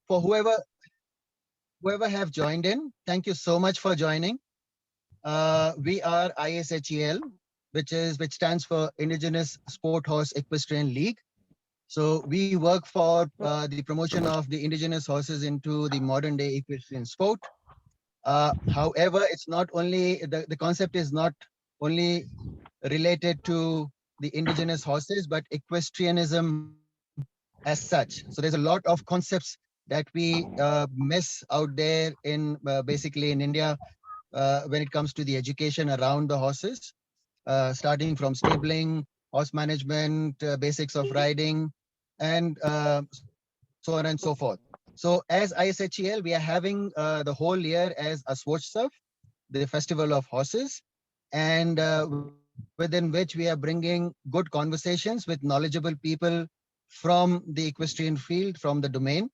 for whoever have joined in, thank you so much for joining. We are ISHEL, which stands for Indigenous Sport Horse Equestrian League. So we work for the promotion of the indigenous horses into the modern day equestrian sport. However, it's not only the concept is not only related to the indigenous horses, but equestrianism as such. So there's a lot of concepts that we miss out there in basically in India when it comes to the education around the horses, starting from stabling, horse management, basics of riding, and so on and so forth. So as ISHEL, we are having the whole year as a Swochsav, the festival of horses, and within which we are bringing good conversations with knowledgeable people from the equestrian field, from the domain.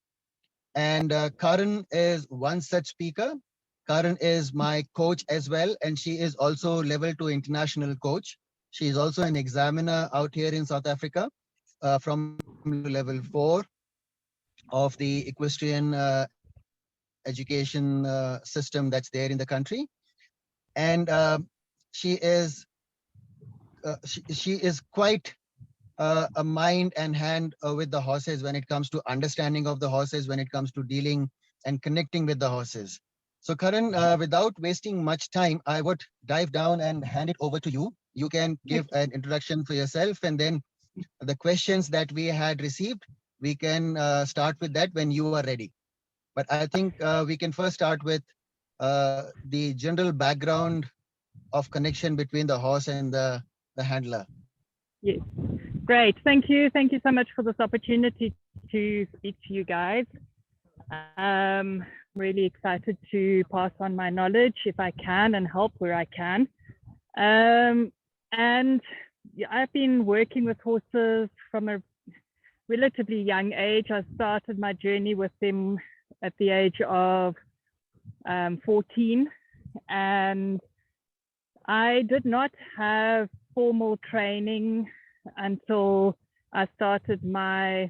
And Karan is one such speaker. Karan is my coach as well, and she is also level 2 international coach. She is also an examiner out here in South Africa from level 2 to level 4 of the equestrian education system that's there in the country. And she is she is quite a mind and hand with the horses when it comes to understanding of the horses, when it comes to dealing and connecting with the horses. So Karan, without wasting much time, I would dive down and hand it over to you. You can give an introduction for yourself, and then the questions that we had received, we can start with that when you are ready. But I think we can first start with the general background of connection between the horse and the handler. Yes, great. Thank you. Thank you so much for this opportunity to speak to you guys. Really excited to pass on my knowledge if I can and help where I can. And I've been working with horses from a relatively young age. I started my journey with them at the age of 14, and I did not have formal training until I started my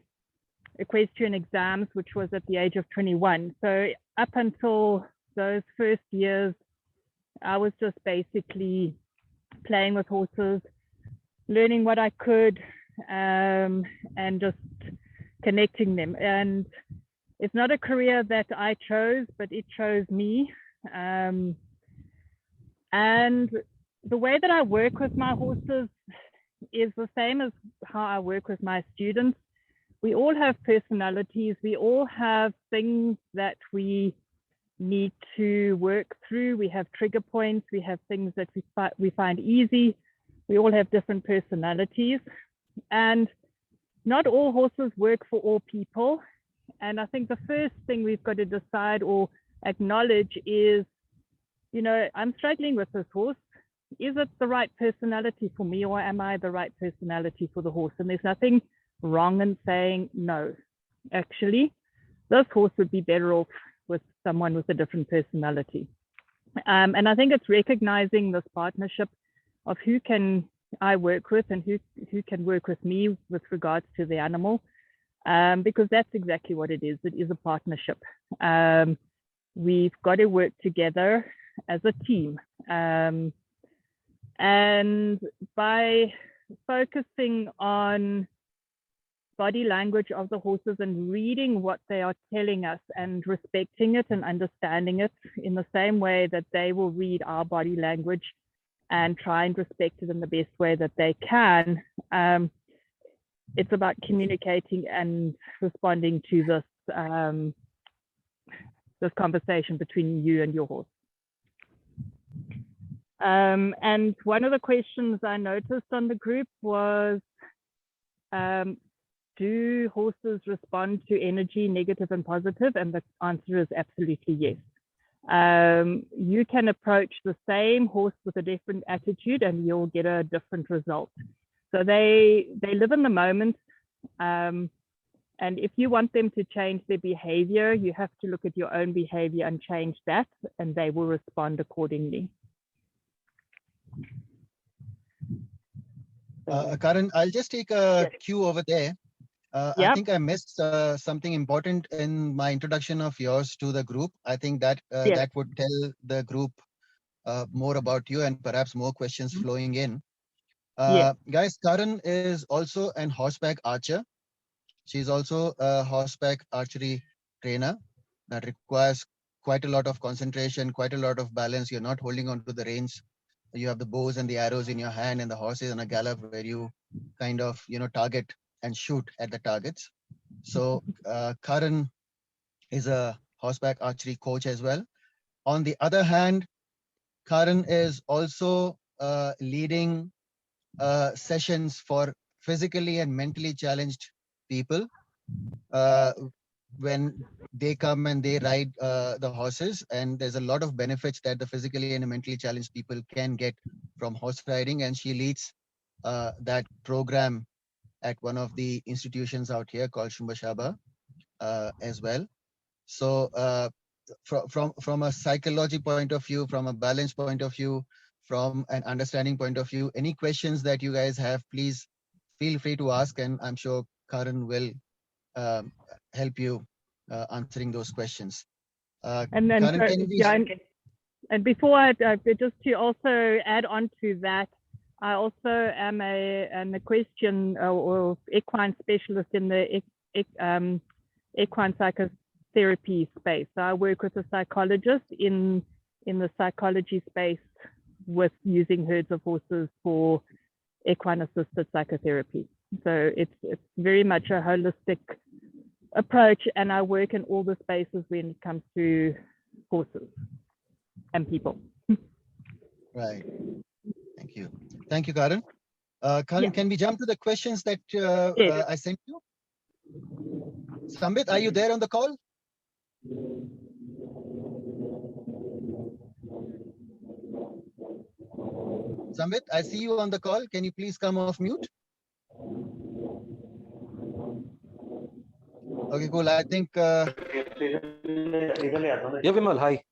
equestrian exams, which was at the age of 21. So up until those first years, I was just basically playing with horses, learning what I could, and just connecting them. And it's not a career that I chose, but it chose me. And the way that I work with my horses is the same as how I work with my students. We all have personalities. We all have things that we need to work through. We have trigger points. We have things that we find easy. We all have different personalities. And not all horses work for all people. And I think the first thing we've got to decide or acknowledge is, you know, I'm struggling with this horse. Is it the right personality for me, or am I the right personality for the horse? And there's nothing wrong in saying no. Actually, this horse would be better off with someone with a different personality. And I think it's recognizing this partnership of who can I work with and who can work with me with regards to the animal, because that's exactly what it is. It is a partnership. We've got to work together as a team. And by focusing on body language of the horses and reading what they are telling us and respecting it and understanding it in the same way that they will read our body language and try and respect it in the best way that they can, it's about communicating and responding to this, this conversation between you and your horse. And one of the questions I noticed on the group was, do horses respond to energy, negative and positive? And the answer is absolutely yes. You can approach the same horse with a different attitude and you'll get a different result. So they live in the moment. And if you want them to change their behavior, you have to look at your own behavior and change that, and they will respond accordingly. Karan, I'll just take a cue over there. I think I missed something important in my introduction of yours to the group. I think that Yes. that would tell the group more about you and perhaps more questions flowing in. Yes. Guys, Karan is also an horseback archer. She's also a horseback archery trainer that requires quite a lot of concentration, quite a lot of balance. You're not holding on to the reins. You have the bows and the arrows in your hand, and the horse is on a gallop where you kind of target and shoot at the targets. So Karan is a horseback archery coach as well. On the other hand, Karan is also leading sessions for physically and mentally challenged people uh, when they come and they ride the horses. And there's a lot of benefits that the physically and mentally challenged people can get from horse riding. And she leads that program at one of the institutions out here called Shumbashaba as well. So from a psychology point of view, from a balance point of view, from an understanding point of view, any questions that you guys have, please feel free to ask, and I'm sure Karan will um, help you answering those questions. And then, Karan, can we? yeah, and before just to also add on to that, I also am an equestrian or equine specialist in the equine psychotherapy space. So I work with a psychologist in the psychology space with using herds of horses for equine assisted psychotherapy. So it's very much a holistic approach, and I work in all the spaces when it comes to horses and people. Right. Thank you, Karan. Karan, can we jump to the questions that Yes. I sent you? Sambit, are you there on the call? Sambit, I see you on the call. Can you please come off mute? Okay, cool. I think. Yeah, Vimal, hi.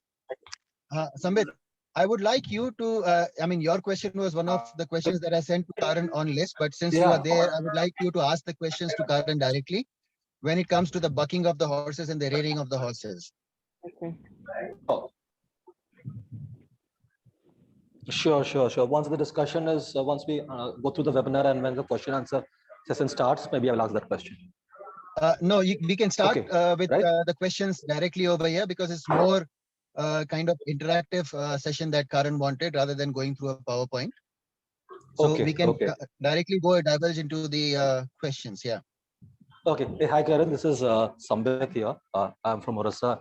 Sambit, I would like you to. I mean, your question was one of the questions that I sent to Karan on list, but since you are there, I would like you to ask the questions to Karan directly when it comes to the bucking of the horses and the rearing of the horses. Okay. Oh. Sure. Once the discussion is, once we go through the webinar and when the question answer session starts, maybe I will ask that question. No, we can start with right? the questions directly over here because it's more kind of interactive session that Karan wanted rather than going through a PowerPoint. So we can directly go divulge into the questions. Yeah. Okay. Hey, hi, Karan. This is Sambit here. I'm from Orissa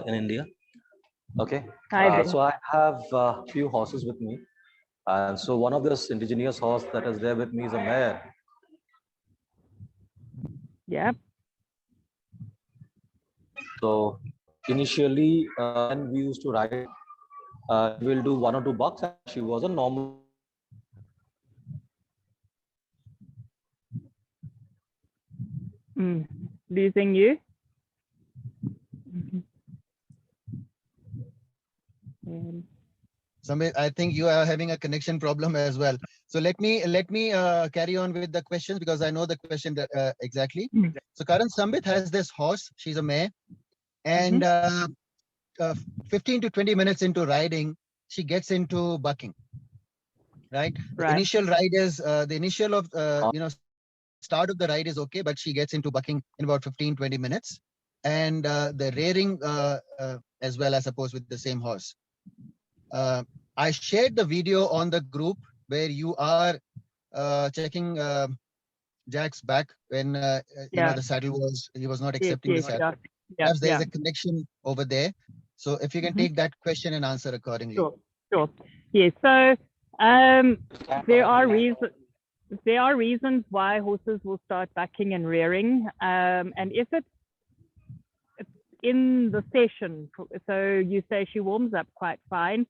in India. Okay. So I have a few horses with me. And so one of this indigenous horse that is there with me is a mare. Yeah. So initially, when we used to ride, we'll do 1 or 2 bucks. And she was a normal. Losing you. Samir, I think you are having a connection problem as well. So let me carry on with the questions because I know the question exactly. So Karan, Sambit has this horse. She's a mare, and 15 to 20 minutes into riding, she gets into bucking. Right. The initial ride is the initial of start of the ride is okay, but she gets into bucking in about 15-20 minutes, and the rearing as well, I suppose, with the same horse. I shared the video on the group where you are checking Jack's back when the saddle he was not accepting the saddle. Perhaps there is a connection over there. So if you can take that question and answer accordingly. Sure. Yes. So there are reasons why horses will start bucking and rearing, and if it's in the session, so you say she warms up quite fine,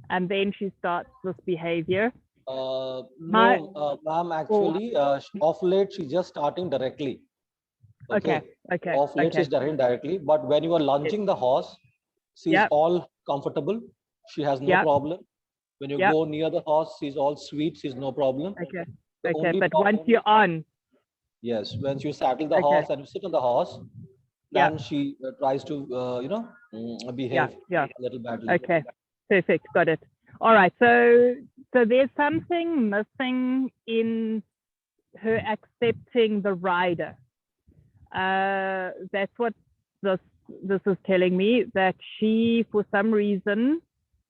and then she starts this behavior. No, ma'am, actually, off late she's just starting directly. Okay. Off late she's starting directly, but when you are lunging the horse, she's all comfortable. She has no problem. When you go near the horse, she's all sweet. She's no problem. Okay. But once you're on, Yes, when you saddle the Okay. horse and you sit on the horse, Yeah. then she tries to, behave Yeah. a little badly. Okay. Perfect. Got it. All right. So there's something missing in her accepting the rider. That's what this is telling me, that she, for some reason,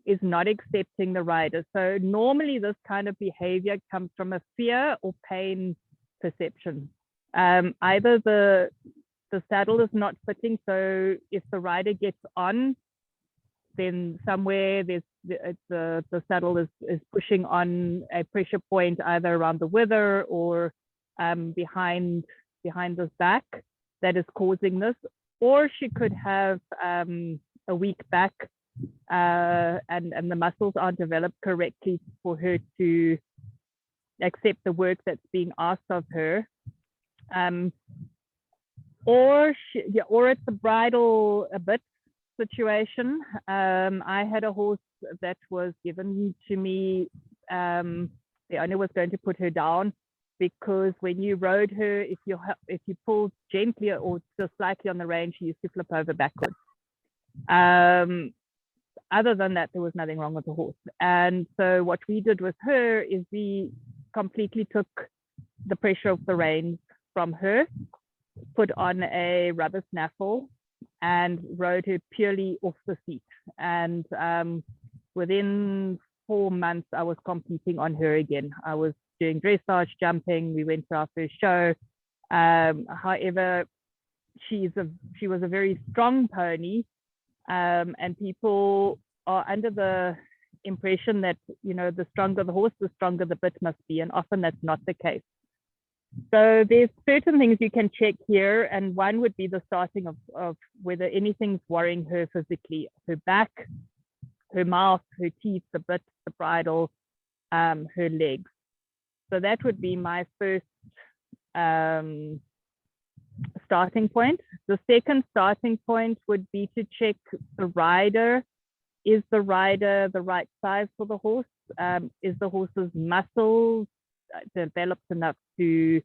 is not accepting the rider. So normally this kind of behavior comes from a fear or pain perception. Either the saddle is not fitting, so if the rider gets on, then somewhere there's the saddle is pushing on a pressure point either around the wither or behind the back that is causing this, or she could have a weak back and the muscles aren't developed correctly for her to accept the work that's being asked of her. Or it's a bridle a bit situation. I had a horse that was given to me. The owner was going to put her down because when you rode her, if you pulled gently or just slightly on the rein, she used to flip over backwards. Other than that, there was nothing wrong with the horse. And so what we did with her is we completely took the pressure of the reins from her, put on a rubber snaffle, and rode her purely off the seat. And within 4 months, I was competing on her again. I was doing dressage, jumping. We went to our first show. However, she was a very strong pony, and people are under the impression that, the stronger the horse, the stronger the bit must be, and often that's not the case. So there's certain things you can check here, and one would be the starting of whether anything's worrying her physically: her back, her mouth, her teeth, the bit, the bridle, her legs. So that would be my first starting point. The second starting point would be to check the rider. Is the rider the right size for the horse? Is the horse's muscles developed enough to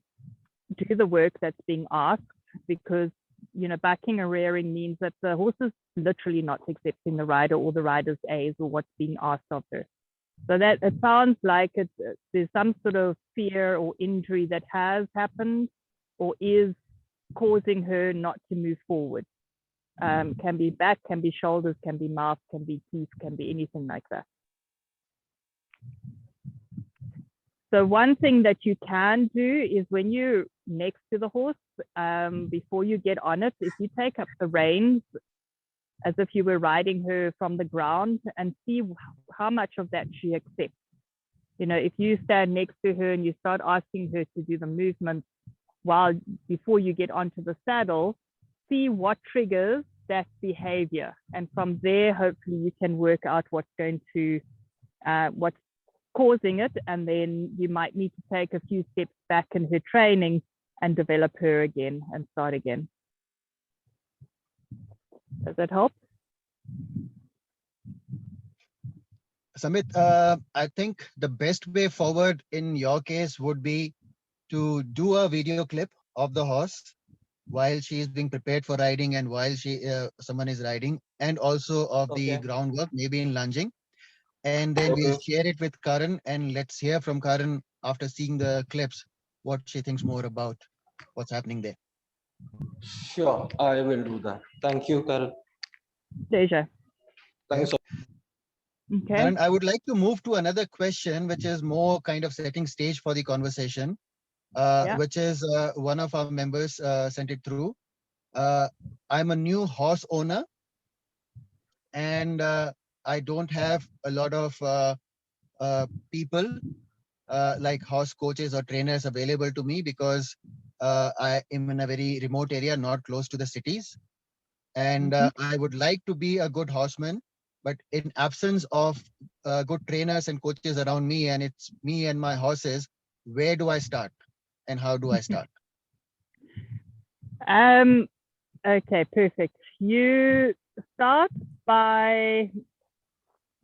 do the work that's being asked? Because, backing and rearing means that the horse is literally not accepting the rider or the rider's A's or what's being asked of her. So that it sounds like there's some sort of fear or injury that has happened or is causing her not to move forward. Can be back, can be shoulders, can be mouth, can be teeth, can be anything like that. So one thing that you can do is when you're next to the horse, before you get on it, if you take up the reins as if you were riding her from the ground and see how much of that she accepts. If you stand next to her and you start asking her to do the movements before you get onto the saddle, see what triggers that behavior. And from there, hopefully you can work out what's causing it, and then you might need to take a few steps back in her training and develop her again and start again. Does that help? Samit, I think the best way forward in your case would be to do a video clip of the horse while she is being prepared for riding and while someone is riding, and also of the groundwork, maybe in lunging. And then we'll share it with Karan, and let's hear from Karan after seeing the clips what she thinks more about what's happening there. Sure, I will do that. Thank you, Karan. Pleasure. Thank you so much. Okay. Karan, I would like to move to another question, which is more kind of setting stage for the conversation, which is one of our members sent it through. I'm a new horse owner, and I don't have a lot of people like horse coaches or trainers available to me because I am in a very remote area, not close to the cities. And I would like to be a good horseman, but in absence of good trainers and coaches around me, and it's me and my horses, where do I start and how do I start? Okay, perfect. You start by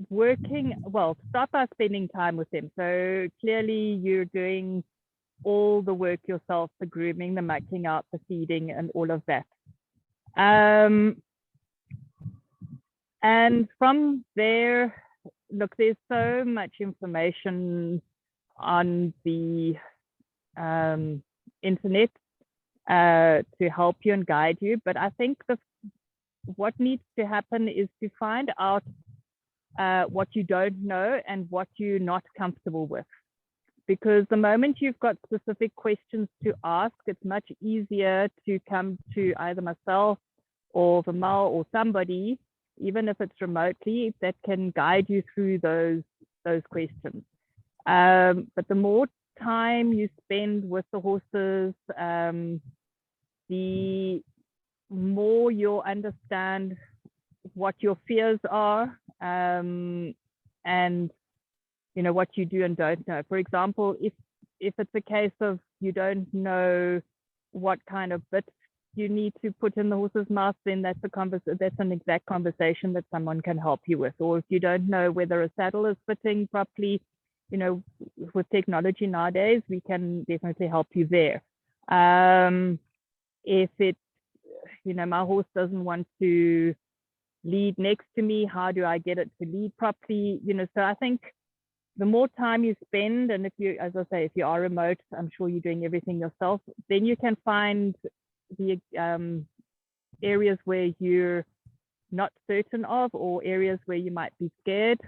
start by spending time with them. So clearly you're doing all the work yourself, the grooming, the mucking out, the feeding, and all of that. And from there, look, there's so much information on the internet to help you and guide you. But I think what needs to happen is to find out what you don't know and what you're not comfortable with. Because the moment you've got specific questions to ask, it's much easier to come to either myself or Vimal or somebody, even if it's remotely, that can guide you through those questions. But the more time you spend with the horses, the more you'll understand what your fears are, and you know what you do and don't know. For example, if it's a case of you don't know what kind of bits you need to put in the horse's mouth, then that's an exact conversation that someone can help you with. Or if you don't know whether a saddle is fitting properly, you know, with technology nowadays, we can definitely help you there. If it, you know, my horse doesn't want to lead next to me, how do I get it to lead properly? You know, so I think the more time you spend, and if you, as I say, if you are remote, I'm sure you're doing everything yourself, then you can find the areas where you're not certain of, or areas where you might be scared,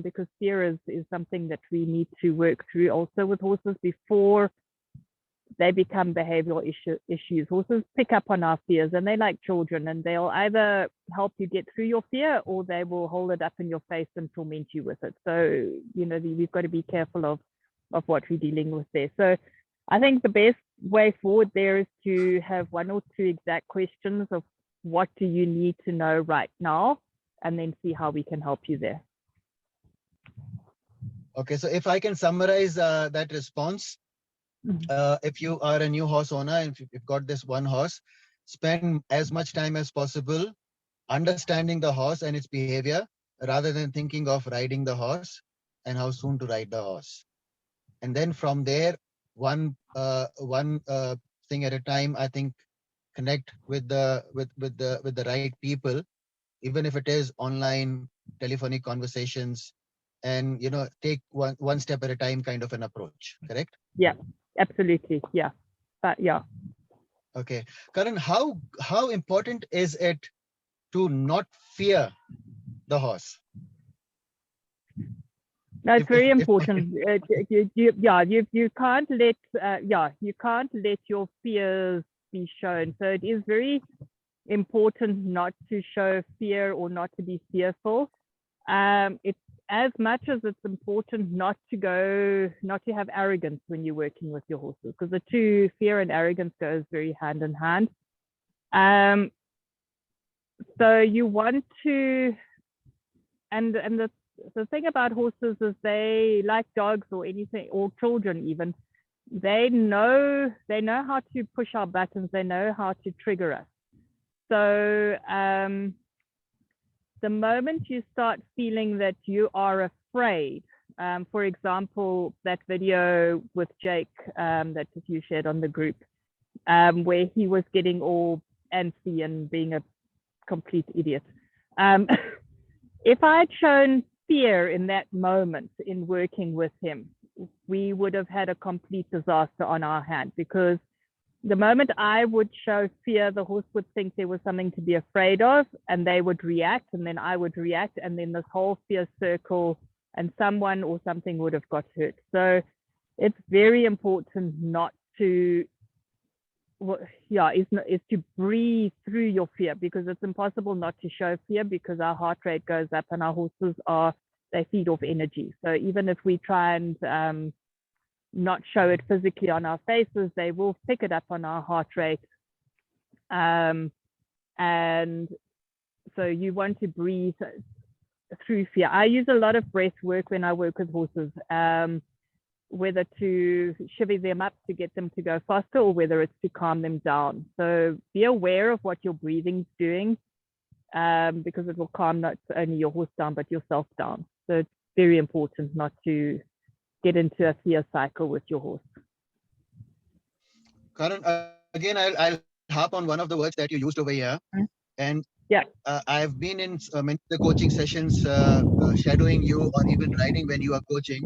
because fear is something that we need to work through also with horses before they become behavioral issues. Horses pick up on our fears, and they're like children, and they'll either help you get through your fear, or they will hold it up in your face and torment you with it. So, you know, we've got to be careful of what we're dealing with there. So I think the best way forward there is to have one or two exact questions of what do you need to know right now, and then see how we can help you there. Okay, so if I can summarize that response, if you are a new horse owner and if you've got this one horse, spend as much time as possible understanding the horse and its behavior, rather than thinking of riding the horse and how soon to ride the horse. And then from there, one thing at a time, I think, connect with the right people, even if it is online telephonic conversations, and, you know, take one step at a time kind of an approach. Correct? Yeah, absolutely. Yeah. Yeah. Okay, Karan, how important is it to not fear the horse? No, it's very important. You can't let you can't let your fears be shown. So it is very important not to show fear or not to be fearful. It's as much as it's important not to have arrogance when you're working with your horses, because the two, fear and arrogance, goes very hand in hand. So you want to, and the thing about horses is they, like dogs or anything, or children even, they know how to push our buttons, they know how to trigger us. So the moment you start feeling that you are afraid, for example, that video with Jake that you shared on the group, where he was getting all antsy and being a complete idiot. If I had shown fear in that moment in working with him, we would have had a complete disaster on our hand, because the moment I would show fear, the horse would think there was something to be afraid of, and they would react, and then I would react, and then this whole fear circle, and someone or something would have got hurt. So it's very important not to, is to breathe through your fear, because it's impossible not to show fear, because our heart rate goes up and our horses they feed off energy. So even if we try and not show it physically on our faces, they will pick it up on our heart rate. And so you want to breathe through fear. I use a lot of breath work when I work with horses, whether to shivvy them up to get them to go faster, or whether it's to calm them down. So be aware of what your breathing's doing, because it will calm not only your horse down, but yourself down. So it's very important not to get into a fear cycle with your horse. Karan, again, I'll harp on one of the words that you used over here. And Yeah. I've been in many of the coaching sessions, shadowing you or even riding when you are coaching.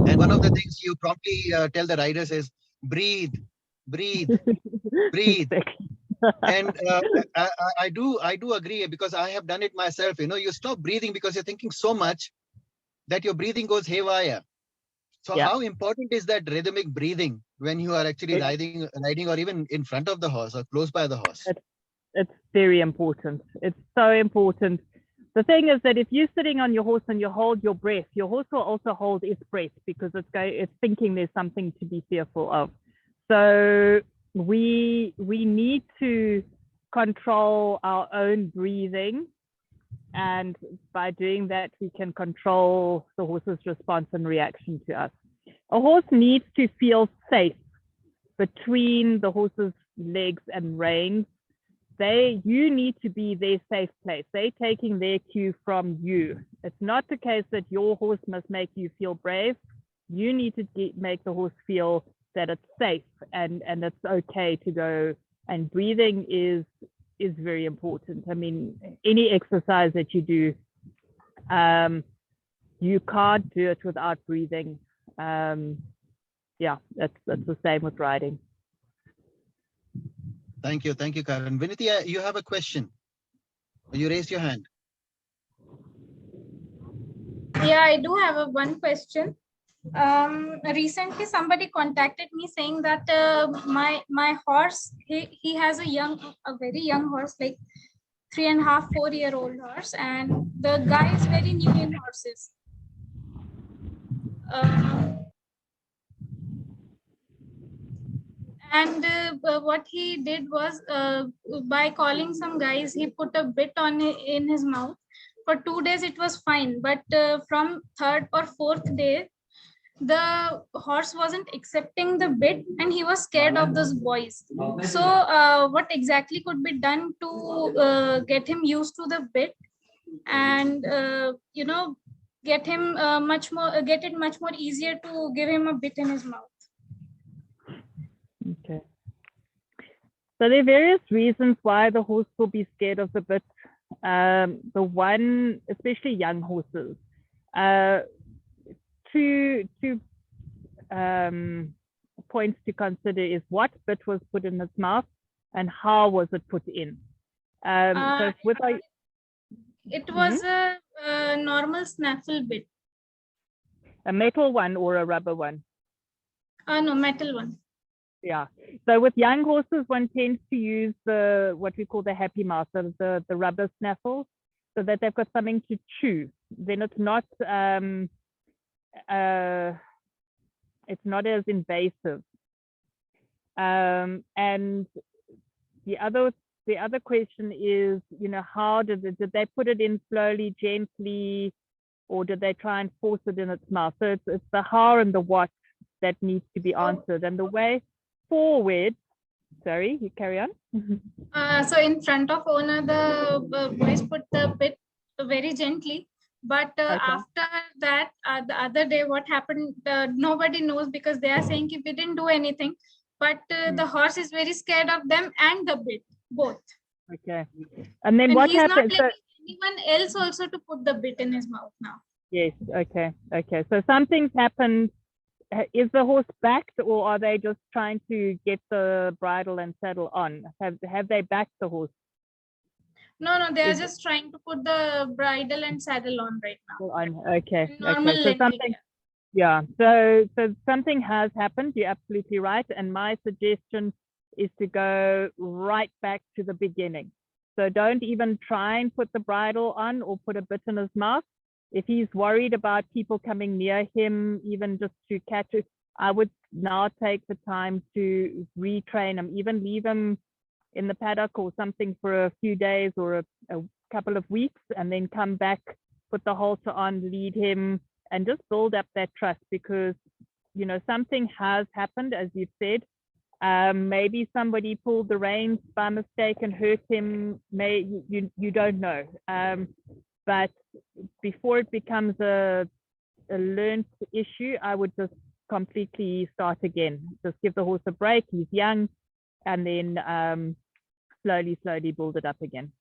And one of the things you promptly tell the riders is breathe, breathe, breathe. And I do agree, because I have done it myself. You stop breathing because you're thinking so much that your breathing goes haywire. So Yeah. how important is that rhythmic breathing when you are actually riding, or even in front of the horse or close by the horse? It's very important. It's so important. The thing is that if you're sitting on your horse and you hold your breath, your horse will also hold its breath because it's thinking there's something to be fearful of. So we need to control our own breathing, and by doing that, we can control the horse's response and reaction to us. A horse needs to feel safe between the horse's legs and reins. You need to be their safe place. They're taking their cue from you. It's not the case that your horse must make you feel brave. You need to make the horse feel that it's safe and it's okay to go. And breathing is very important. I mean, any exercise that you do, you can't do it without breathing. Yeah, that's the same with riding. Thank you, Karan. Vinitya, you have a question. You raised your hand. Yeah, I do have one question. Recently somebody contacted me saying that my horse, he has a very young horse, like 3.5, 4-year-old horse, and the guy is very new in horses. And what he did was, by calling some guys, he put a bit in his mouth. For 2 days it was fine, but from 3rd or 4th day, the horse wasn't accepting the bit and he was scared of those boys. So what exactly could be done to get him used to the bit and get it much more easier to give him a bit in his mouth? Okay. So there are various reasons why the horse will be scared of the bit. The one, especially young horses, two points to consider is what bit was put in its mouth and how was it put in. So with it was a normal snaffle bit. A metal one or a rubber one? No, metal one. Yeah. So with young horses, one tends to use what we call the happy mouth, the rubber snaffles, so that they've got something to chew. Then it's not as invasive. And the other question is, how did they put it in slowly, gently, or did they try and force it in its mouth? So it's the how and the what that needs to be answered. And the way forward, sorry, you carry on. So in front of owner, the boys put the bit very gently. But okay. After that, the other day, what happened, nobody knows, because they are saying we didn't do anything. But the horse is very scared of them and the bit, both. Okay. And then what happened? He's not letting anyone else also to put the bit in his mouth now. Yes. Okay. Okay. So something's happened. Is the horse backed, or are they just trying to get the bridle and saddle on? Have they backed the horse? No, they are just trying to put the bridle and saddle on right now. Okay. Normal okay. So something. Yeah. So something has happened. You're absolutely right. And my suggestion is to go right back to the beginning. So don't even try and put the bridle on or put a bit in his mouth. If he's worried about people coming near him, even just to catch it, I would now take the time to retrain him, even leave him in the paddock or something for a few days or a couple of weeks, and then come back, put the halter on, lead him, and just build up that trust, because, something has happened, as you've said. Maybe somebody pulled the reins by mistake and hurt him. You don't know. But before it becomes a learned issue, I would just completely start again. Just give the horse a break. He's young, and then slowly build it up again.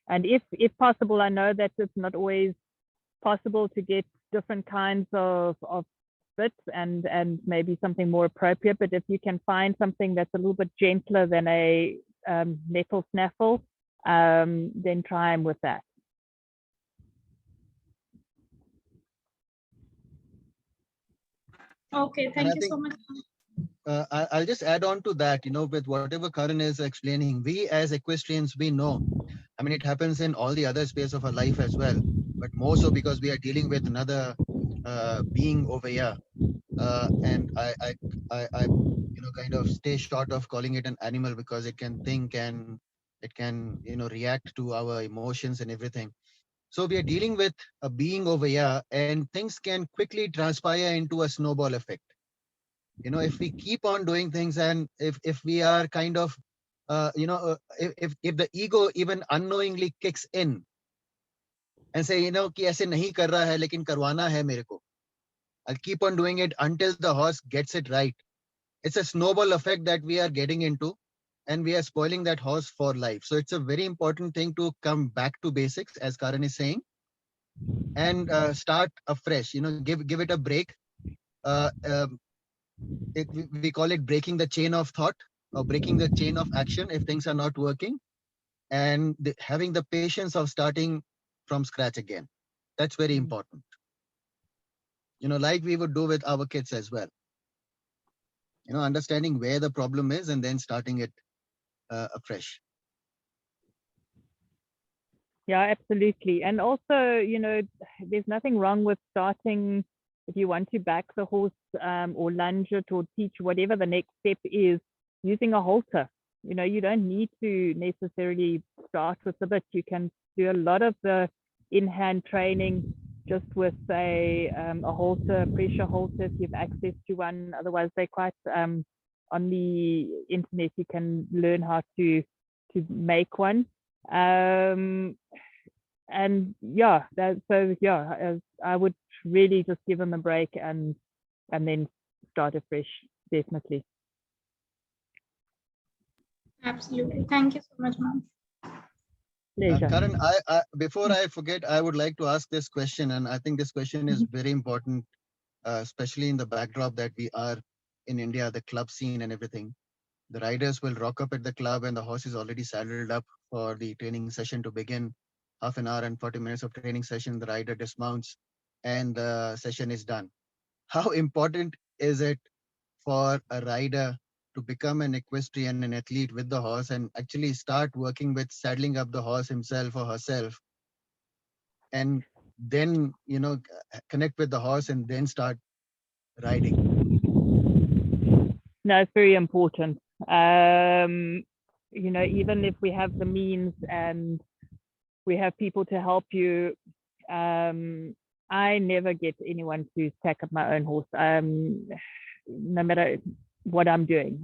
And if possible, I know that it's not always possible to get different kinds of bits and maybe something more appropriate, but if you can find something that's a little bit gentler than a metal snaffle, then try him with that. Okay, thank you so much. I'll just add on to that, with whatever Karan is explaining, we as equestrians, we know, I mean, it happens in all the other space of our life as well, but more so because we are dealing with another being over here. And I kind of stay short of calling it an animal because it can think and it can, react to our emotions and everything. So we are dealing with a being over here, and things can quickly transpire into a snowball effect. If we keep on doing things, and if we are kind of if the ego even unknowingly kicks in and say, कि ऐसे नहीं कर रहा है लेकिन करवाना है मेरे को, I'll keep on doing it until the horse gets it right. It's a snowball effect that we are getting into, and we are spoiling that horse for life. So it's a very important thing to come back to basics, as Karan is saying, and start afresh. Give it a break. Uh, um, we call it breaking the chain of thought or breaking the chain of action if things are not working, and having the patience of starting from scratch again. That's very important. Like we would do with our kids as well. Understanding where the problem is and then starting it afresh. Yeah, absolutely. And also, there's nothing wrong with starting, if you want to back the horse or lunge it or teach whatever the next step is, using a halter. You don't need to necessarily start with the bit. You can do a lot of the in-hand training just with a halter, pressure halter, if you have access to one. Otherwise, they're quite on the internet. You can learn how to make one. And yeah, I would really just give them a break and then start afresh, definitely. Absolutely. Thank you so much, ma'am. Pleasure. Karan, before I forget, I would like to ask this question, and I think this question is very important, especially in the backdrop that we are in India, the club scene and everything. The riders will rock up at the club and the horse is already saddled up for the training session to begin. Half an hour and 40 minutes of training session, the rider dismounts and the session is done. How important is it for a rider to become an equestrian, an athlete with the horse, and actually start working with saddling up the horse himself or herself, and then connect with the horse and then start riding? No, it's very important. Even if we have the means and we have people to help you, I never get anyone to tack up my own horse, no matter what I'm doing.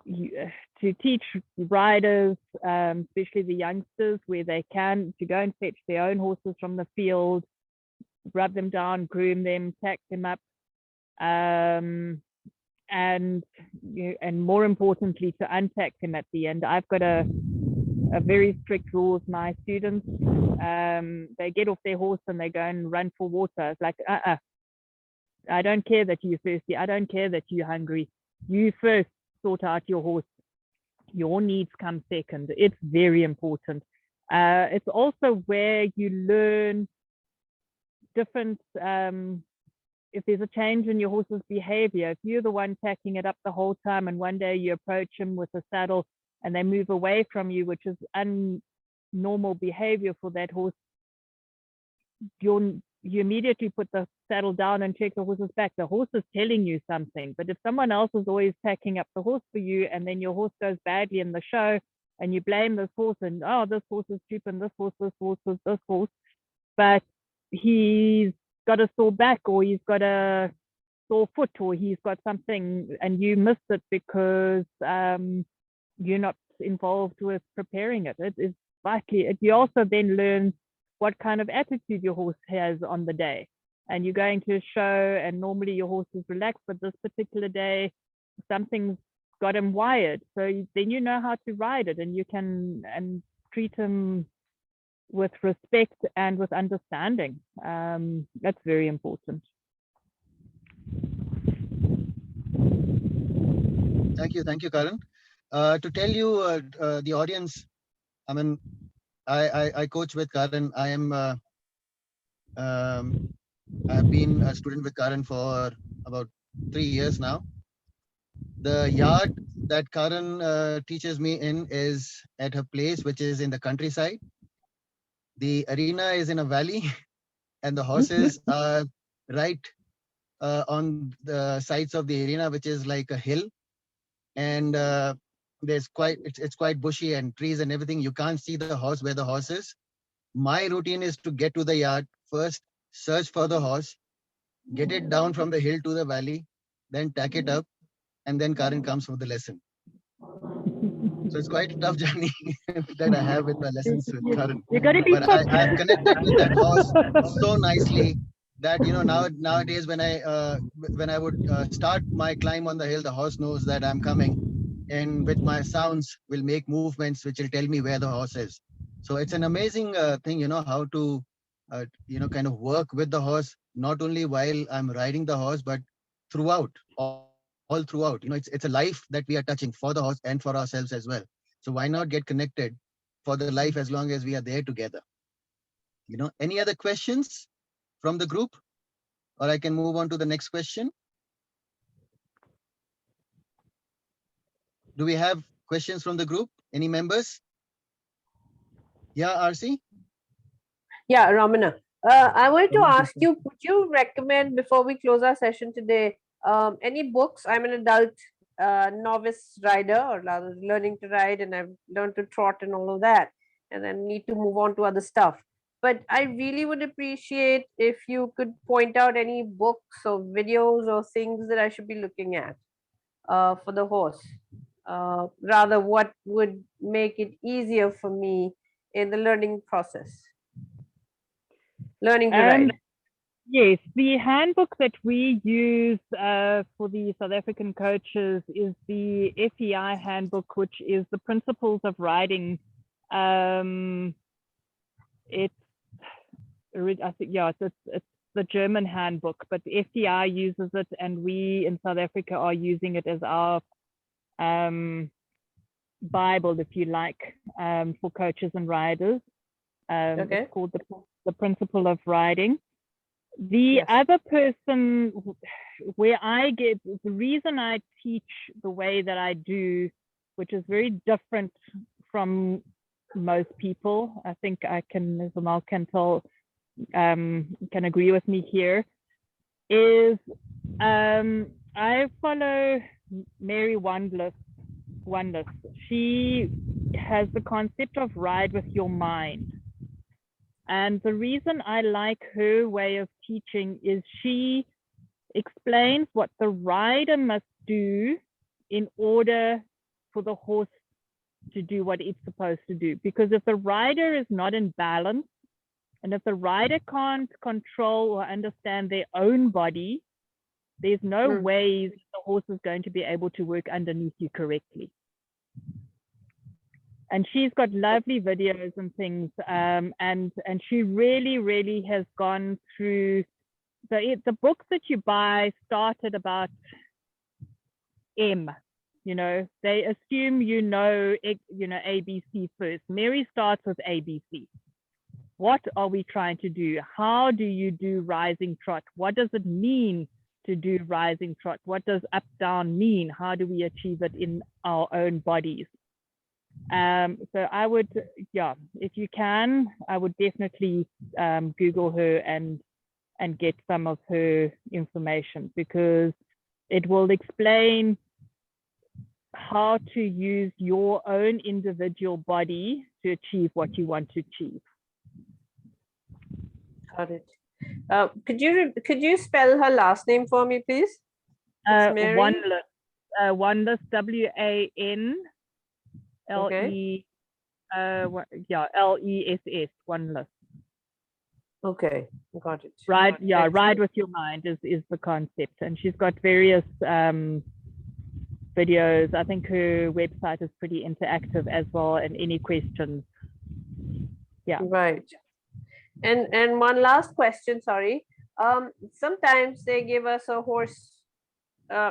To teach riders, especially the youngsters, where they can, to go and fetch their own horses from the field, rub them down, groom them, tack them up, and more importantly, to untack them at the end. I've got a very strict rule with my students. They get off their horse and they go and run for water. It's like, I don't care that you're thirsty. I don't care that you're hungry. You first sort out your horse. Your needs come second. It's very important. It's also where you learn different, if there's a change in your horse's behavior, if you're the one tacking it up the whole time and one day you approach him with a saddle and they move away from you, which is unnormal behavior for that horse, you immediately put the saddle down and check the horse's back. The horse is telling you something. But if someone else is always tacking up the horse for you, and then your horse goes badly in the show and you blame this horse and, oh, this horse is stupid, this horse, but he's got a sore back or he's got a sore foot or he's got something and you missed it because you're not involved with preparing it. It is vitally. You also then learn what kind of attitude your horse has on the day. and you're going to a show, and normally your horse is relaxed, but this particular day, something's got him wired. So then you know how to ride it, and you can treat him with respect and with understanding. That's very important. Thank you, Karan. To tell you, the audience, I mean, I coach with Karan. I have been a student with Karan for about 3 years now. The yard that Karan teaches me in is at her place, which is in the countryside. The arena is in a valley, and the horses are right on the sides of the arena, which is like a hill. And there's it's quite bushy and trees and everything. You can't see the horse where the horse is. My routine is to get to the yard first, search for the horse, get it down from the hill to the valley, then tack it up, and then Karan comes for the lesson. So it's quite a tough journey that I have with my lessons with Karan. But I've connected with that horse so nicely that nowadays when I would start my climb on the hill, the horse knows that I'm coming, and with my sounds will make movements which will tell me where the horse is. So it's an amazing thing, how to kind of work with the horse, not only while I'm riding the horse, but throughout, all throughout. It's a life that we are touching for the horse and for ourselves as well. So why not get connected for the life as long as we are there together? Any other questions from the group, or I can move on to the next question? Do we have questions from the group? Any members? Yeah, RC? Yeah, Ramana. I wanted to ask you, would you recommend, before we close our session today, any books? I'm an adult novice rider, or rather learning to ride, and I've learned to trot and all of that, and then need to move on to other stuff. But I really would appreciate if you could point out any books or videos or things that I should be looking at for the horse. Rather, what would make it easier for me in the learning process? Learning to ride. Yes, the handbook that we use for the South African coaches is the FEI handbook, which is the Principles of Riding. It's the German handbook, but the FEI uses it, and we in South Africa are using it as our Bible, if you like, for coaches and riders. Okay. It's called the Principle of Riding. The other person where I get, the reason I teach the way that I do, which is very different from most people, I think I can, Zamal can tell, can agree with me here, is I follow Mary Wandless. She has the concept of ride with your mind. And the reason I like her way of teaching is she explains what the rider must do in order for the horse to do what it's supposed to do. Because if the rider is not in balance, and if the rider can't control or understand their own body, there's no way the horse is going to be able to work underneath you correctly. And she's got lovely videos and things, and she really has gone through the books that you buy started about M. They assume ABC first. Mary starts with ABC. What are we trying to do? How do you do rising trot? What does it mean to do rising trot? What does up down mean? How do we achieve it in our own bodies? So I would, if you can, I would definitely Google her and get some of her information, because it will explain how to use your own individual body to achieve what you want to achieve. Got it. Could you spell her last name for me, please? Wandless, WANLESS, Wandless. Okay, got it. Ride, yeah, ride with your mind is the concept, and she's got various videos. I think her website is pretty interactive as well, and any questions. Yeah. Right. And one last question, sorry. Sometimes they give us a horse,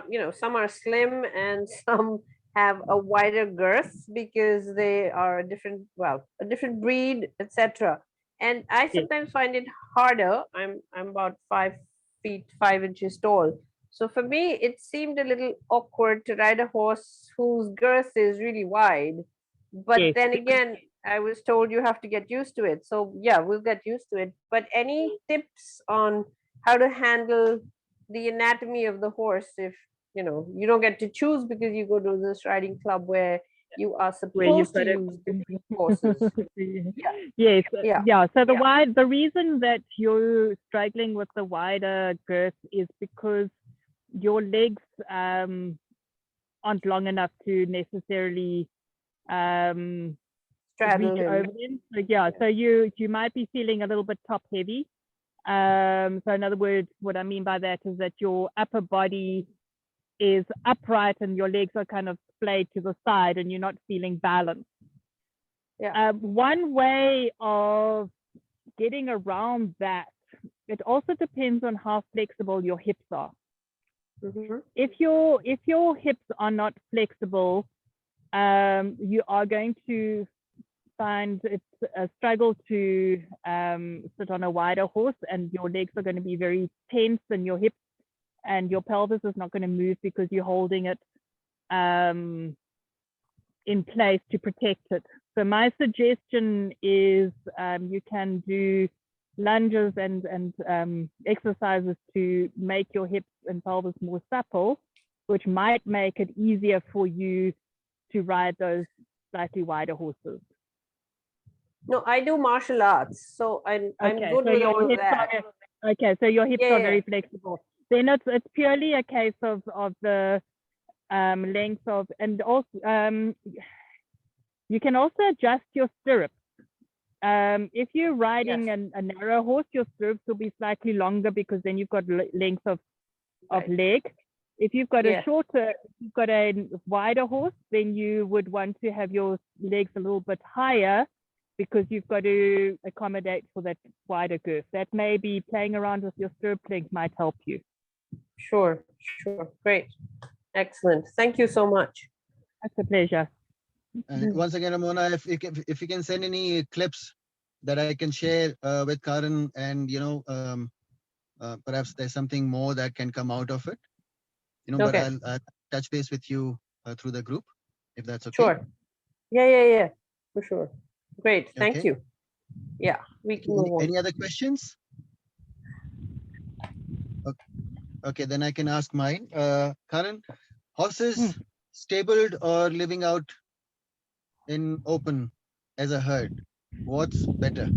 you know, some are slim and some have a wider girth because they are a different, well, a different breed, etc. And I sometimes find it harder. I'm about 5 feet 5 inches tall. So for me, it seemed a little awkward to ride a horse whose girth is really wide. But then again, I was told you have to get used to it. So yeah, we'll get used to it. But any tips on how to handle the anatomy of the horse if you know you don't get to choose because you go to this riding club where you are supposed to use different horses? Yes, yeah. So the reason that you're struggling with the wider girth is because your legs aren't long enough to necessarily Straddle reach over them. So yeah, so you might be feeling a little bit top heavy. So in other words, what I mean by that is that your upper body is upright and your legs are kind of splayed to the side and you're not feeling balanced. Yeah. One way of getting around that, it also depends on how flexible your hips are. Mm-hmm. If your hips are not flexible, you are going to find it's a struggle to sit on a wider horse, and your legs are going to be very tense, and your hips and your pelvis is not going to move because you're holding it in place to protect it. So my suggestion is you can do lunges and exercises to make your hips and pelvis more supple, which might make it easier for you to ride those slightly wider horses. No, I do martial arts, so I'm good with all of that. Okay, so your hips are very flexible. Then it's purely a case of the length of, and also you can also adjust your stirrups. If you're riding a narrow horse, your stirrups will be slightly longer because then you've got length of leg. If you've got a wider horse, then you would want to have your legs a little bit higher because you've got to accommodate for that wider girth. That may be playing around with your stirrup length might help you. Sure. Great. Excellent. Thank you so much. That's a pleasure. And once again, Ramona, if you can send any clips that I can share with Karan, and perhaps there's something more that can come out of it. But I'll touch base with you through the group, if that's okay. Sure. Yeah. For sure. Great. Thank you. Yeah, we can move on. Any other questions? Okay, then I can ask mine. Karan, horses stabled or living out in open as a herd, what's better?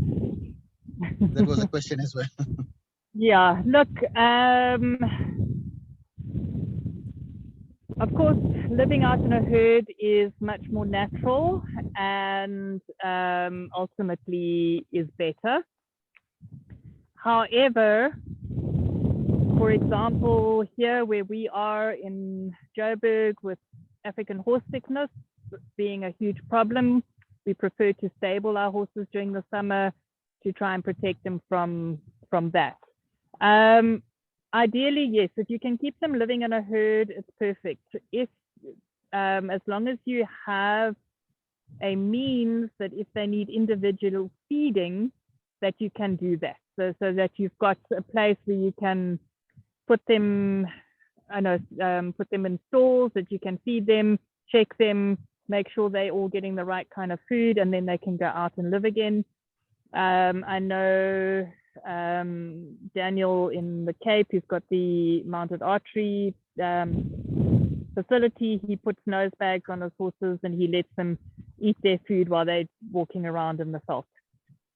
That was a question as well. Yeah, look, of course, living out in a herd is much more natural and ultimately is better. However, for example, here where we are in Joburg with African horse sickness being a huge problem, we prefer to stable our horses during the summer to try and protect them from that. Ideally, yes, if you can keep them living in a herd, it's perfect. If as long as you have a means that if they need individual feeding, that you can do that. So that you've got a place where you can put them, put them in stalls that you can feed them, check them, make sure they're all getting the right kind of food, and then they can go out and live again. I know Daniel in the Cape, who's got the mounted archery facility. He puts nose bags on his horses and he lets them eat their food while they're walking around in the veldt.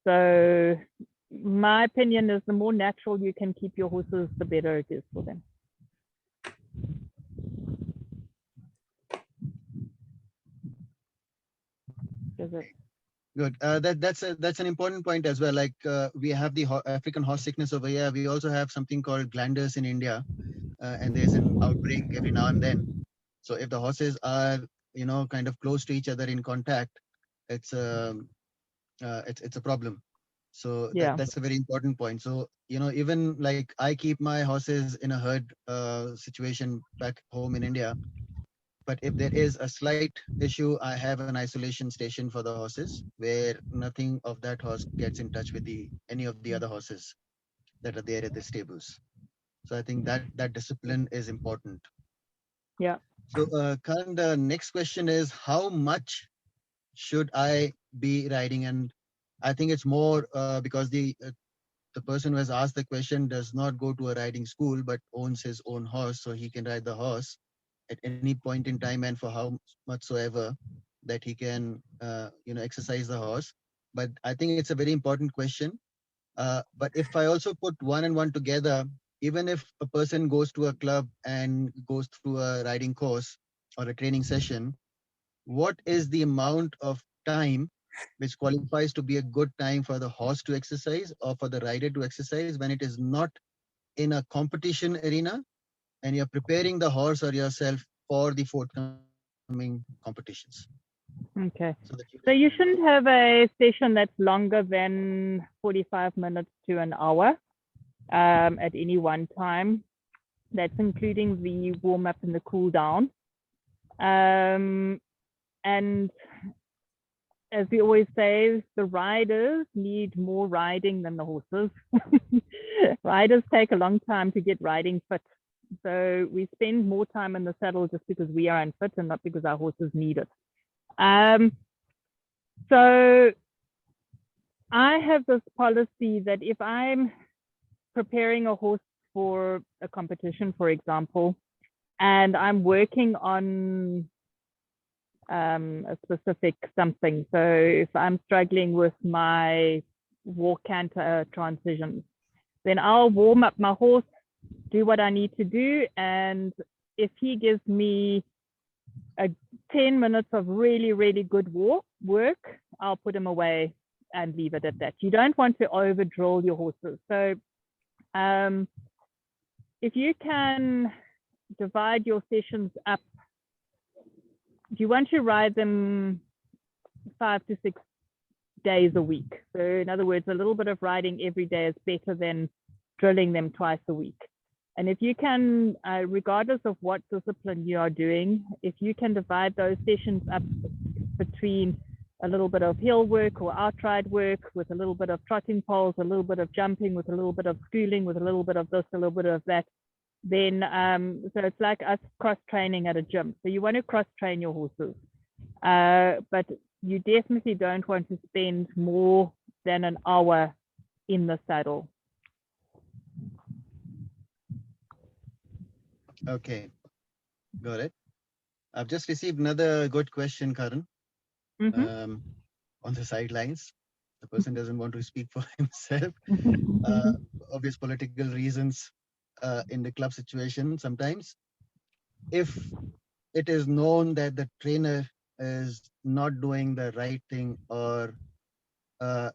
So my opinion is the more natural you can keep your horses, the better it is for them. Is it? Good. That's an important point as well. Like we have the African horse sickness over here. We also have something called glanders in India, and there's an outbreak every now and then. So if the horses are, kind of close to each other in contact, it's it's a problem. So Yeah. that's a very important point. So even like I keep my horses in a herd situation back home in India. But if there is a slight issue, I have an isolation station for the horses where nothing of that horse gets in touch with the any of the other horses that are there at the stables. So I think that discipline is important. Yeah. So, Karan, the next question is how much should I be riding? And I think it's more because the person who has asked the question does not go to a riding school but owns his own horse, so he can ride the horse at any point in time and for how much so ever that he can exercise the horse. But I think it's a very important question. But if I also put one and one together, even if a person goes to a club and goes through a riding course or a training session, what is the amount of time which qualifies to be a good time for the horse to exercise or for the rider to exercise when it is not in a competition arena and you're preparing the horse or yourself for the forthcoming competitions? Okay. So that you So you shouldn't have a session that's longer than 45 minutes to an hour at any one time. That's including the warm up and the cool down. And as we always say, the riders need more riding than the horses. Riders take a long time to get riding fit. So we spend more time in the saddle just because we are unfit and not because our horses need it. So I have this policy that if I'm preparing a horse for a competition, for example, and I'm working on a specific something. So if I'm struggling with my walk canter transitions, then I'll warm up my horse, do what I need to do. And if he gives me 10 minutes of really, really good work, I'll put him away and leave it at that. You don't want to over drill your horses. So if you can divide your sessions up, you want to ride them 5 to 6 days a week. So in other words, a little bit of riding every day is better than drilling them twice a week. And if you can, regardless of what discipline you are doing, if you can divide those sessions up between a little bit of hill work or outright work with a little bit of trotting poles, a little bit of jumping, with a little bit of schooling, with a little bit of this, a little bit of that, then so it's like us cross training at a gym. So you want to cross train your horses, but you definitely don't want to spend more than an hour in the saddle. Okay, got it. I've just received another good question, Karan, on the sidelines. The person doesn't want to speak for himself. Obvious political reasons in the club situation sometimes. If it is known that the trainer is not doing the right thing or